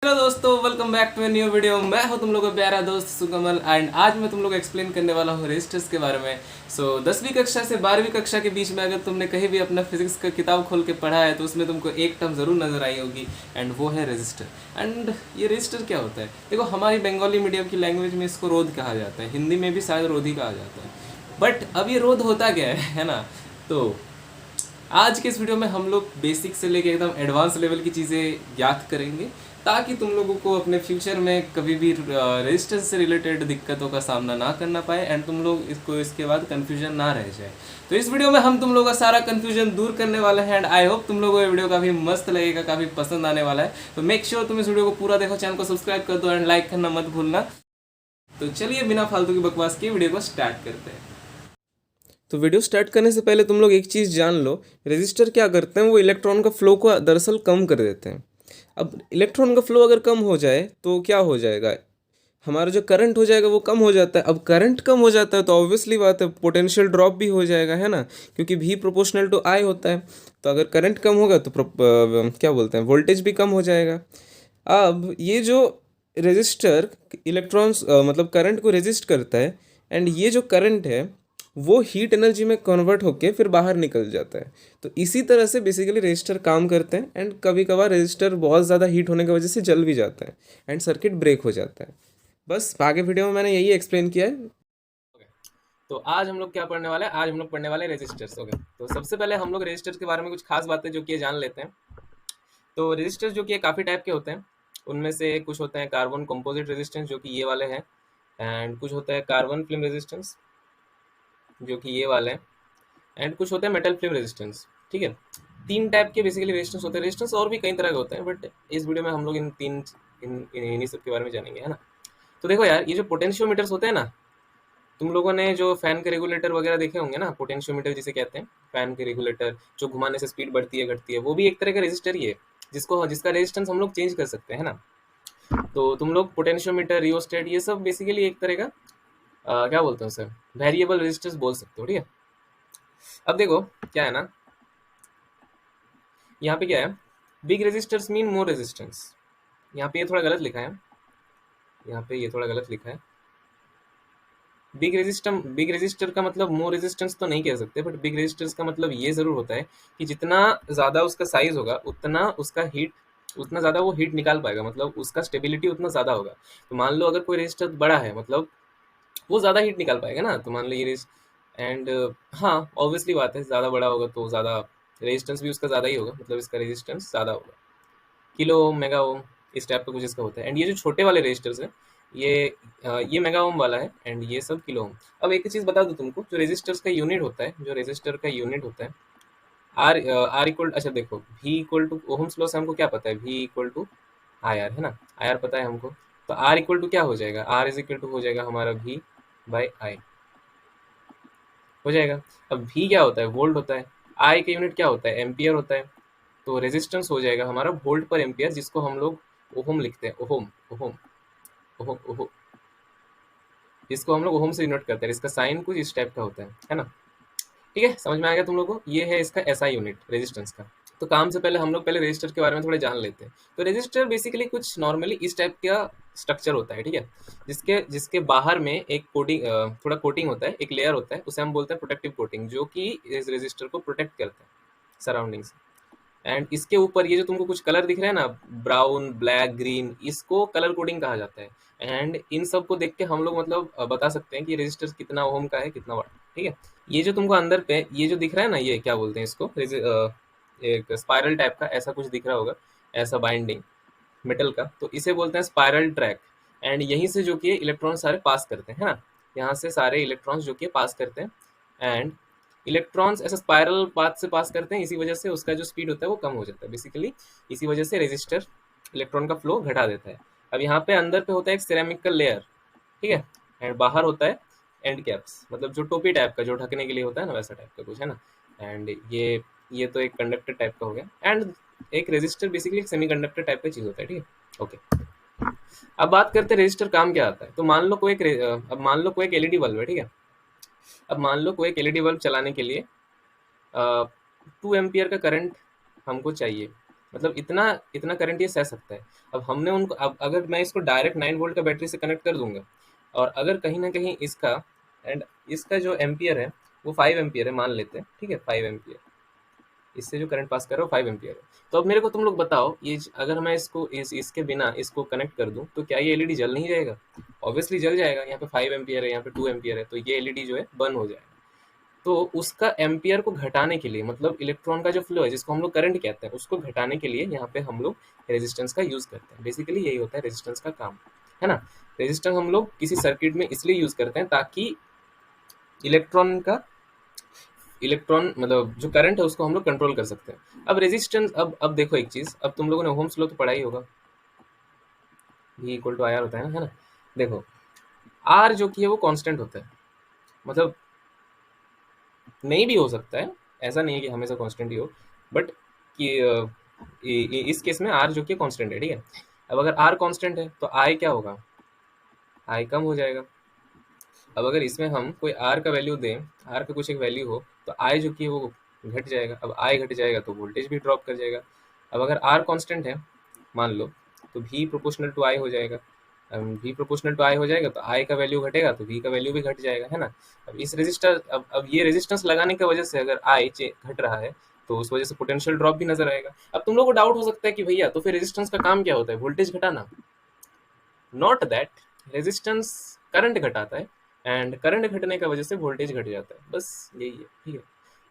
Hello दोस्तों, welcome back to a new video. मैं हूं तुम लोगों का प्यारा दोस्त सुकमल एंड आज मैं तुम लोग को एक्सप्लेन करने वाला हूं रेजिस्टर्स के बारे में। 10वीं कक्षा से 12वीं कक्षा के बीच में अगर तुमने कहीं भी अपना फिजिक्स का किताब खोल के पढ़ा है तो उसमें तुमको एक टर्म ज़रूर नज़र आई होगी एंड वो है रेजिस्टर। एंड ये रेजिस्टर क्या होता है? देखो, हमारी बंगाली मीडियम की लैंग्वेज में इसको रोध कहा जाता है, हिंदी में भी शायद रोध ही कहा जाता है। बट अब ये रोध होता क्या है ना? तो आज के इस वीडियो में हम लोग बेसिक से लेके एकदम एडवांस लेवल की चीज़ें याद करेंगे ताकि तुम लोगों को अपने फ्यूचर में कभी भी रेजिस्टेंस से रिलेटेड दिक्कतों का सामना ना करना पाए एंड तुम लोग इसको इसके बाद कन्फ्यूजन ना रह जाए। तो इस वीडियो में हम तुम लोगों का सारा कन्फ्यूजन दूर करने वाले हैं एंड आई होप तुम लोगों को ये वीडियो काफ़ी मस्त लगेगा, काफ़ी पसंद आने वाला है। तो मेक श्योर तुम इस वीडियो को पूरा देखो, चैनल को सब्सक्राइब कर दो एंड लाइक करना मत भूलना। तो चलिए बिना फालतू की बकवास के वीडियो को स्टार्ट करते हैं। तो वीडियो स्टार्ट करने से पहले तुम लोग एक चीज़ जान लो, रेजिस्टर क्या करते हैं, वो इलेक्ट्रॉन का फ्लो को दरअसल कम कर देते हैं। अब इलेक्ट्रॉन का फ्लो अगर कम हो जाए तो क्या हो जाएगा, हमारा जो करंट हो जाएगा वो कम हो जाता है। अब करंट कम हो जाता है तो ऑब्वियसली बात है पोटेंशियल ड्रॉप भी हो जाएगा, है ना, क्योंकि भी प्रोपोर्शनल टू आई होता है। तो अगर करंट कम होगा तो क्या बोलते हैं, वोल्टेज भी कम हो जाएगा। अब ये जो रेजिस्टर इलेक्ट्रॉन्स मतलब करंट को रेजिस्ट करता है एंड ये जो करंट है वो हीट एनर्जी में कन्वर्ट होके फिर बाहर निकल जाता है। तो इसी तरह से बेसिकली रेजिस्टर काम करते हैं एंड कभी कभार रेजिस्टर बहुत ज़्यादा हीट होने की वजह से जल भी जाता है एंड सर्किट ब्रेक हो जाता है। बस आगे वीडियो में मैंने यही एक्सप्लेन किया है। तो आज हम लोग क्या पढ़ने वाले हैं? आज हम लोग पढ़ने वाले हैं रेजिस्टर्स। ओके, तो सबसे पहले हम लोग रेजिस्टर्स के बारे में कुछ खास बातें जो कि ये जान लेते हैं। तो रेजिस्टर्स जो कि काफ़ी टाइप के होते हैं, उनमें से कुछ होते हैं कार्बन कंपोजिट रेजिस्टेंस जो कि ये वाले हैं, एंड कुछ होता है कार्बन फिल्म रेजिस्टेंस जो कि ये वाले हैं, एंड कुछ होता है मेटल फिल्म रेजिस्टेंस। ठीक है, तीन टाइप के बेसिकली रेजिस्टेंस होते हैं। रेजिस्टेंस और भी कई तरह के होते हैं बट इस वीडियो में हम लोग इन तीन इन्हीं सब के बारे में जानेंगे, है ना। तो देखो यार, ये जो पोटेंशियोमीटर्स होते हैं ना, तुम लोगों ने जो फैन के रेगुलेटर वगैरह देखे होंगे ना, पोटेंशियोमीटर जिसे कहते हैं, फैन के रेगुलेटर जो घुमाने से स्पीड बढ़ती है घटती है, वो भी एक तरह का रेजिस्टर ही है जिसका रेजिस्टेंस हम लोग चेंज कर सकते हैं, है ना। तो तुम लोग पोटेंशियोमीटर, रियोस्टेट, ये सब बेसिकली एक तरह का क्या बोलते हैं उसे, वेरिएबल रेजिस्टर्स बोल सकते हो। ठीक है, अब देखो क्या है ना, यहाँ पे क्या है, big resistors mean more resistance. यहाँ पे ये थोड़ा गलत लिखा है, यहाँ पे ये थोड़ा गलत लिखा है। बिग रेजिस्टर का मतलब मोर रेजिस्टेंस तो नहीं कह सकते, बट बिग रेजिस्टर्स का मतलब ये जरूर होता है कि जितना ज़्यादा उसका साइज होगा उतना ज़्यादा वो हीट निकाल पाएगा, मतलब उसका स्टेबिलिटी उतना ज़्यादा होगा। तो मान लो अगर कोई रेजिस्टर बड़ा है, मतलब वो ज़्यादा हीट निकाल पाएगा ना। तो मान लो ये एंड हाँ, ऑब्वियसली बात है, ज़्यादा बड़ा होगा तो ज़्यादा रेजिस्टेंस भी उसका ज़्यादा ही होगा, मतलब इसका रेजिस्टेंस ज़्यादा होगा। किलो ओम, मेगा ओम, इस टाइप का कुछ इसका होता है। एंड ये जो छोटे वाले रेजिस्टर्स हैं, ये ये मेगा ओम वाला है एंड ये सब किलो ओम। अब एक चीज़ बता दूं तुमको, जो रेजिस्टर्स का यूनिट होता है, जो रेजिस्टर का यूनिट होता है, आर इक्वल, अच्छा देखो, भी इक्वल टू ओहम्स लॉ से हमको क्या पता है, भी इक्वल टू आई आर, है ना। आई आर पता है हमको, तो आर इक्वल टू क्या हो जाएगा, आर इज इक्वल टू हो जाएगा हमारा भी बाई आई, हो जाएगा। अब भी क्या होता है, वोल्ट होता है। आई का यूनिट क्या होता है, एम्पियर होता है। तो रेजिस्टेंस हो जाएगा हमारा वोल्ट पर एम्पियर, जिसको हम लोग ओहम लिखते हैं, ओहम, ओहम, ओहम, ओहम। इसको हम लोग ओहम से डिनोट करते हैं, इसका साइन कुछ इस टाइप का होता है ना। ठीक है, समझ में आ गया तुम लोगों को, ये है इसका एसआई यूनिट रेजिस्टेंस का। तो काम से पहले हम लोग पहले रेजिस्टर के बारे में थोड़े जान लेते हैं। तो रेजिस्टर बेसिकली कुछ नॉर्मली इस टाइप का स्ट्रक्चर होता है, ठीक है, जिसके जिसके बाहर में एक कोटिंग, थोड़ा कोटिंग होता है, एक लेयर होता है, उसे हम बोलते हैं प्रोटेक्टिव कोटिंग, जो कि इस रेजिस्टर को प्रोटेक्ट करता है सराउंडिंग से। एंड इसके ऊपर ये जो तुमको कुछ कलर दिख रहा है ना, ब्राउन, ब्लैक, ग्रीन, इसको कलर कोडिंग कहा जाता है। एंड इन सब को देख के हम लोग मतलब बता सकते हैं कि रेजिस्टर कितना ओम का है, कितना वाट। ठीक है, ये जो तुमको अंदर पे ये जो दिख रहा है ना, ये क्या बोलते हैं इसको, एक स्पाइरल टाइप का ऐसा कुछ दिख रहा होगा, ऐसा बाइंडिंग मेटल का, तो इसे बोलते हैं स्पाइरल ट्रैक। एंड यहीं से जो कि इलेक्ट्रॉन सारे पास करते हैं, है ना, यहाँ से सारे इलेक्ट्रॉन्स जो कि पास करते हैं। एंड इलेक्ट्रॉन्स ऐसे स्पाइरल पाथ से पास करते हैं, इसी वजह से उसका जो स्पीड होता है वो कम हो जाता है बेसिकली। इसी वजह से रेजिस्टर इलेक्ट्रॉन का फ्लो घटा देता है। अब यहाँ पे अंदर पे होता है एक सिरेमिक का लेयर, ठीक है, एंड बाहर होता है एंड कैप्स, मतलब जो टोपी टाइप का जो ढकने के लिए होता है ना, वैसा टाइप का कुछ, है ना। एंड ये तो एक कंडक्टर टाइप का हो गया। एंड एक रेजिस्टर बेसिकली एक सेमीकंडक्टर टाइप का चीज होता है, ठीक है। ओके, अब बात करते हैं रेजिस्टर काम क्या आता है। तो मान लो कोई अब मान लो कोई एक एलईडी बल्ब है, ठीक है। अब मान लो कोई एक एलईडी बल्ब चलाने के लिए 2 एम्पियर का करंट हमको चाहिए, मतलब इतना इतना करंट ये सह सकता है। अब हमने उनको, अब अगर मैं इसको डायरेक्ट 9 वोल्ट का बैटरी से कनेक्ट कर दूंगा, और अगर कहीं ना कहीं इसका एंड इसका जो एम्पियर है वो 5 एम्पियर है मान लेते हैं, ठीक है, 5 एम्पियर, इससे जो करंट पास कर रहा है 5 एम्पियर है। तो अब मेरे को तुम लोग बताओ, ये अगर मैं इसको इसके बिना इसको कनेक्ट कर दूं तो क्या ये एलईडी जल नहीं जाएगा? ऑब्वियसली जल जाएगा। यहाँ पे 5 एम्पियर है, यहाँ पे 2 एम्पियर है, तो ये एलईडी जो है बंद हो जाएगा। तो उसका एम्पियर को घटाने के लिए, मतलब इलेक्ट्रॉन का जो फ्लो है जिसको हम लोग करंट कहते हैं, उसको घटाने के लिए यहाँ पे हम लोग रेजिस्टेंस का यूज करते हैं। बेसिकली यही होता है रेजिस्टेंस का काम, है ना। रेजिस्टेंस हम लोग किसी सर्किट में इसलिए यूज करते हैं ताकि इलेक्ट्रॉन का इलेक्ट्रॉन मतलब जो करंट है उसको हम लोग कंट्रोल कर सकते हैं। अब रेजिस्टेंस, अब देखो एक चीज, अब तुम लोगों ने ओहम्स लॉ तो पढ़ा ही होगा, V equal to I R होता है ना। देखो आर जो कि है वो कांस्टेंट होता है, मतलब नहीं भी हो सकता है, ऐसा नहीं है कि हमेशा कांस्टेंट ही हो, बट कि इस केस में आर जो कि कांस्टेंट है, ठीक है। अब अगर आर कांस्टेंट है तो आई क्या होगा, आई कम हो जाएगा। अब अगर इसमें हम कोई आर का वैल्यू दें, आर का कुछ एक वैल्यू हो, तो आई जो कि है वो घट जाएगा। अब आई घट जाएगा तो वोल्टेज भी ड्रॉप कर जाएगा। अब अगर आर कांस्टेंट है मान लो, तो भी प्रोपोर्शनल टू आई हो जाएगा। भी प्रोपोर्शनल टू आई हो जाएगा तो आई का वैल्यू घटेगा तो भी का वैल्यू भी घट जाएगा, है ना। अब इस रेजिस्टर, अब ये रेजिस्टेंस लगाने की वजह से अगर आई घट रहा है तो उस वजह से पोटेंशियल ड्रॉप भी नजर आएगा। अब तुम लोग को डाउट हो सकता है कि भैया तो फिर रेजिस्टेंस का काम क्या होता है, वोल्टेज घटाना? नॉट दैट, रेजिस्टेंस करंट घटाता है, एंड करंट घटने की वजह से वोल्टेज घट जाता है, बस यही है, ठीक है।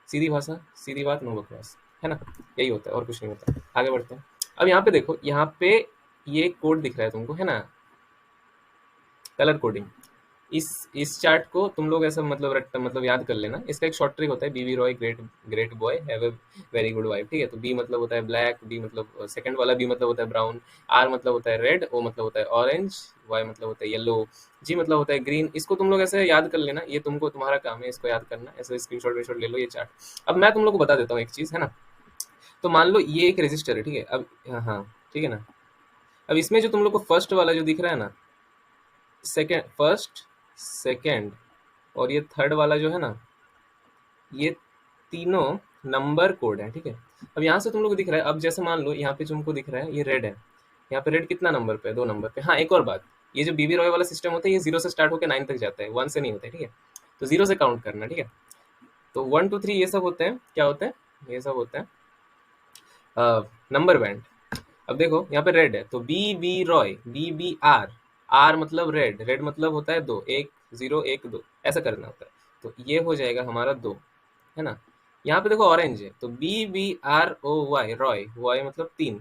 सीधी भाषा, सीधी बात, नो बकवास, है ना। यही होता है और कुछ नहीं होता। आगे बढ़ते हैं। अब यहाँ पे देखो, यहाँ पे ये कोड दिख रहा है तुमको, है ना, कलर कोडिंग। इस चार्ट को तुम लोग ऐसा मतलब मतलब याद कर लेना। इसका एक शॉर्ट ट्रिक होता है, BB Roy great great boy have a very good wife, ठीक है। तो बी मतलब होता है ब्लैक, बी मतलब सेकंड वाला बी मतलब होता है ब्राउन, आर मतलब होता है रेड, ओ मतलब होता है ऑरेंज, वाई मतलब होता है येलो, जी मतलब होता है ग्रीन। इसको तुम लोग ऐसे याद कर लेना, ये तुमको तुम्हारा काम है इसको याद करना। ऐसे स्क्रीनशॉट वेशॉट ले लो ये चार्ट। अब मैं तुम लोग को बता देता हूँ एक चीज, है ना। तो मान लो ये एक रजिस्टर है, ठीक है। अब हाँ हाँ, ठीक है ना। अब इसमें जो तुम लोग को फर्स्ट वाला जो दिख रहा है ना, सेकेंड, फर्स्ट, सेकेंड और ये थर्ड वाला जो है ना, ये तीनों नंबर कोड है, ठीक है। अब यहाँ से तुम लोग को दिख रहा है, अब जैसे मान लो यहाँ पे तुमको दिख रहा है ये रेड है, यहाँ पे रेड कितना नंबर पे है, 2 नंबर पे। हाँ एक और बात, ये जो बीबी रॉय वाला सिस्टम होता है ये 0 से स्टार्ट होकर 9 तक जाता है, 1 से नहीं होता है, ठीक है। तो 0 से काउंट करना, ठीक है। तो 1 2 3 ये सब होते हैं, क्या होते हैं, ये सब होते हैं नंबर बैंड। अब देखो यहाँ पे रेड है तो B B Roy, B B R, R मतलब रेड, रेड मतलब होता है 2, 1 0 1 2, ऐसा करना होता है। तो ये हो जाएगा हमारा 2, है ना। यहाँ पे देखो ऑरेंज है तो B B R O Y, Roy, Y मतलब 3,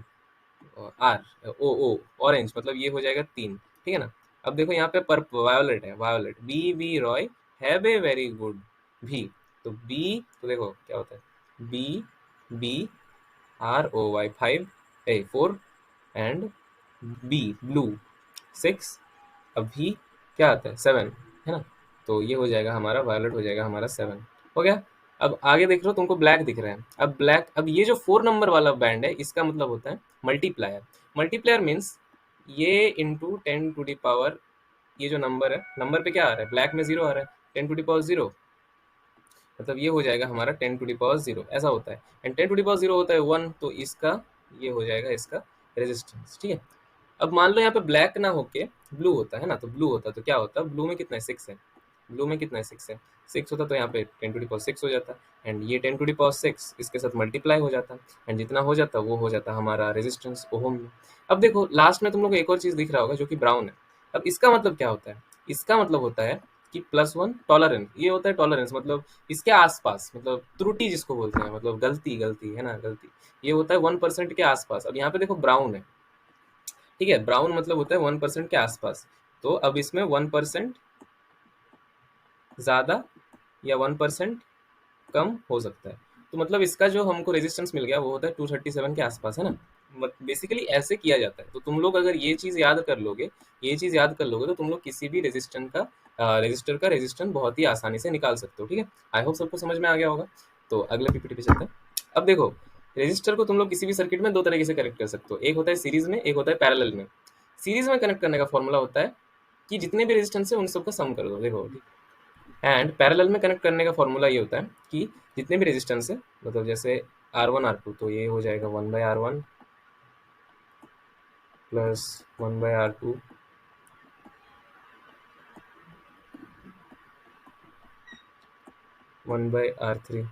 आर ओ ओ ऑरेंज मतलब ये हो जाएगा 3, ठीक है ना। अब देखो यहाँ पे पर्प वायोलेट है, violet, B B Roy have a very good भी। तो बी, तो देखो क्या होता है, B B R O Y 5 A 4 and B blue 6, अब भी क्या आता है 7, है ना। तो ये हो जाएगा हमारा वायलेट, हो जाएगा हमारा 7, हो गया। अब आगे देख रहे हो तुमको ब्लैक दिख रहा है। अब ब्लैक, अब ये जो 4 नंबर वाला बैंड है इसका मतलब होता है मल्टीप्लायर। मल्टीप्लायर मीन्स ये इंटू 10 टू द पावर, ये जो नंबर है, नंबर पे क्या आ रहा है, ब्लैक में 0 आ रहा है, 10 टू द पावर 0, मतलब ये हो जाएगा हमारा 10 टू द पावर 0, ऐसा होता है। एंड 10 टू द पावर 0 होता है 1, तो इसका ये हो जाएगा इसका रेजिस्टेंस, ठीक है। अब मान लो यहाँ पे ब्लैक ना होके ब्लू होता है ना, तो ब्लू होता तो क्या होता, ब्लू में कितना है 6 है, ब्लू में कितना है 6 है, 6 होता तो यहाँ पे 10 टू द पावर 6 हो जाता, एंड ये 10 टू द पावर 6 इसके साथ मल्टीप्लाई हो जाता, एंड जितना हो जाता वो हो जाता हमारा रेजिस्टेंस ओहम में। अब देखो लास्ट में तुम लोग को एक और चीज दिख रहा होगा जो कि ब्राउन है। अब इसका मतलब क्या होता है, इसका मतलब होता है कि +1 टॉलरेंस, ये होता है टॉलरेंस, मतलब इसके आसपास, मतलब त्रुटि जिसको बोलते हैं, मतलब गलती, गलती है ना, गलती, ये होता है 1% के आसपास। अब यहाँ पे देखो ब्राउन है, ठीक है, ब्राउन मतलब होता है 1% के आसपास। तो अब इसमें 1% ज्यादा या 1% कम हो सकता है। तो मतलब इसका जो हमको रेजिस्टेंस मिल गया वो होता है 237 के आसपास, है ना। बेसिकली ऐसे किया जाता है। तो तुम लोग अगर ये चीज याद कर लोगे, ये चीज याद कर लोगे, तो तुम लोग किसी भी रेजिस्टर का रेजिस्टेंस बहुत ही आसानी से निकाल सकते हो, ठीक है। आई होप सबको समझ में आ गया होगा। तो अगले पीपीटी पे चलते हैं। अब देखो रेजिस्टर को तुम लोग किसी भी सर्किट में दो तरीके से कनेक्ट कर सकते हो, एक होता है सीरीज में, एक होता है पैरेलल में। सीरीज में कनेक्ट करने का फॉर्मूला होता है कि जितने भी रेजिस्टेंस है उन सबका सम कर दो, देखो। एंड पैरेलल में कनेक्ट करने का फॉर्मूला ये होता है कि जितने भी रेजिस्टेंस है, मतलब जैसे R1 R2, तो ये हो जाएगा 1/R1 प्लस 1/R2 1/R3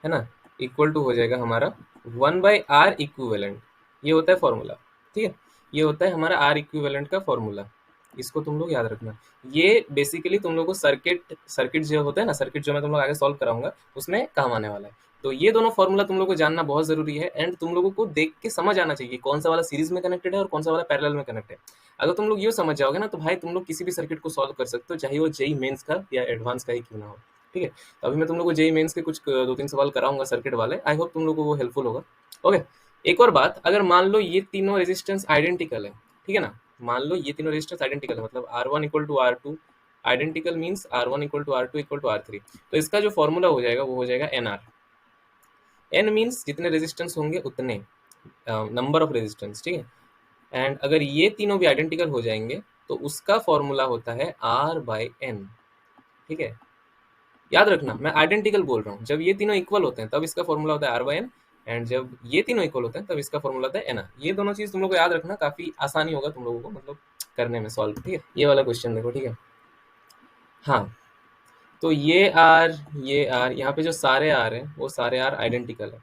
है ना, इक्वल टू हो जाएगा हमारा 1/R इक्विवेलेंट। ये होता है फॉर्मूला, ठीक है, ये होता है हमारा R इक्विवेलेंट का फॉर्मूला। इसको तुम लोग याद रखना। ये बेसिकली तुम लोग को सर्किट सर्किट जो होता है ना, सर्किट जो मैं तुम लोग आगे सॉल्व कराऊंगा उसमें काम आने वाला है। तो ये दोनों फॉर्मूला तुम लोग को जानना बहुत जरूरी है, एंड तुम लोगों को देख के समझ आना चाहिए कौन सा वाला सीरीज में कनेक्टेड है और कौन सा वाला पैरेलल में कनेक्ट है। अगर तुम लोग ये समझ जाओगे ना, तो भाई तुम लोग किसी भी सर्किट को सॉल्व कर सकते हो, चाहे वो जेई मेंस का या एडवांस का ही क्यों ना हो, ठीक है। तो अभी मैं तुम लोग को जेई मेंस के कुछ 2-3 सवाल कराऊंगा सर्किट वाले, आई होप तुम लोग को वो हेल्पफुल होगा। ओके, एक और बात, अगर मान लो ये तीनों रेजिस्टेंस आइडेंटिकल है, ठीक है ना, मान लो ये तीनों रेजिस्टेंस आइडेंटिकल है, मतलब R1 equal to R2, identical means R1 equal to R2 equal to R3, तो इसका जो फॉर्मूला हो जाएगा वो हो जाएगा NR। एन मीन्स जितने रेजिस्टेंस होंगे उतने नंबर ऑफ रेजिस्टेंस, ठीक है। एंड अगर ये तीनों भी आइडेंटिकल हो जाएंगे तो उसका फॉर्मूला होता है R/N, ठीक है। याद रखना मैं आइडेंटिकल बोल रहा हूँ, जब ये तीनों इक्वल होते हैं तब इसका फॉर्मूला होता है R/N, एंड जब ये तीनों इक्वल होते हैं तब इसका फॉर्मूला होता है NR। ये दोनों चीज तुम लोग को याद रखना, काफी आसानी होगा तुम लोगों को मतलब करने में सॉल्व, ठीक है। ये वाला क्वेश्चन देखो, ठीक है। हाँ, तो ये आर यहाँ पे जो सारे आर हैं वो सारे आर आइडेंटिकल है।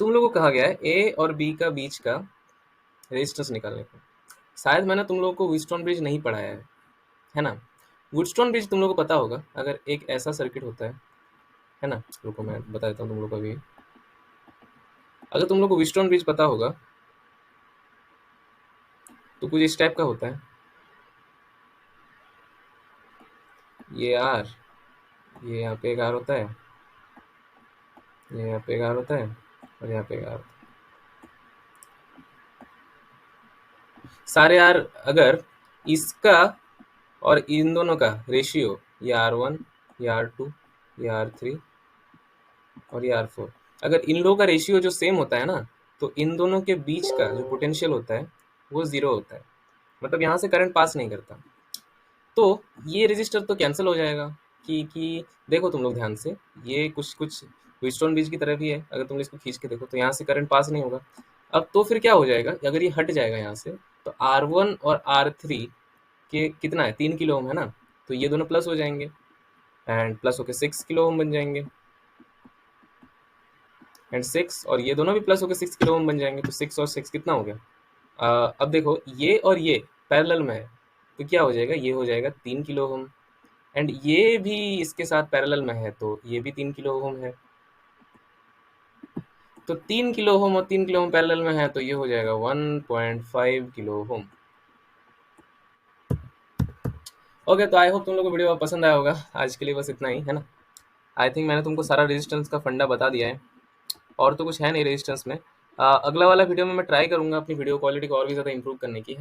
तुम लोगों को कहा गया है ए और बी का बीच का रेजिस्टेंस निकालने को। शायद मैंने तुम लोगों को व्हीटस्टोन ब्रिज नहीं पढ़ाया है ना। व्हीटस्टोन ब्रिज तुम लोगों को पता होगा, अगर एक ऐसा सर्किट होता है ना, रुको मैं बता देता हूँ तुम लोग को अभी। अगर तुम लोग को व्हीटस्टोन ब्रिज पता होगा तो कुछ इस टाइप का होता है, ये आर, ये यहाँ पे एक आर होता है, ये यहाँ पे एक आर होता है, और यहाँ पे एक आर होता है। सारे आर, अगर इसका और इन दोनों का रेशियो, ये R1, ये R2, ये R3 और ये R4, अगर इन लोगों का रेशियो जो सेम होता है ना, तो इन दोनों के बीच का जो पोटेंशियल होता है वो जीरो होता है, मतलब यहाँ से करंट पास नहीं करता। तो ये रेजिस्टर तो कैंसिल हो जाएगा कि देखो तुम लोग ध्यान से, ये कुछ कुछ व्हीटस्टोन ब्रिज की तरफ ही है, अगर तुम इसको खींच के देखो तो यहाँ से करंट पास नहीं होगा। अब तो फिर क्या हो जाएगा, अगर ये हट जाएगा यहाँ से, तो R1 और R3 के कितना है, 3 किलो ओम है ना, तो ये दोनों प्लस हो जाएंगे एंड प्लस होके 6 किलो ओम बन जाएंगे, एंड 6 और ये दोनों भी प्लस होके 6 किलो ओम बन जाएंगे, तो 6 और 6 कितना हो गया। अब देखो ये और ये पैरेलल में है, तो क्या हो जाएगा, ये हो जाएगा 3 किलो ओम, एंड ये भी इसके साथ पैरेलल में है, तो ये भी 3 किलो ओम है। तो 3 किलो ओम और 3 किलो ओम पैरेलल में है, तो ये हो जाएगा 1.5 किलो ओम। ओके, तो आई होप तुम लोग को वीडियो पसंद आया होगा। आज के लिए बस इतना ही है ना। आई थिंक मैंने तुमको सारा रेजिस्टेंस का फंडा बता दिया है, और तो कुछ है नहीं रेजिस्टेंस में। अगला वाला वीडियो में मैं ट्राई करूंगा अपनी वीडियो क्वालिटी को और भी ज़्यादा इंप्रूव करने की, है ना।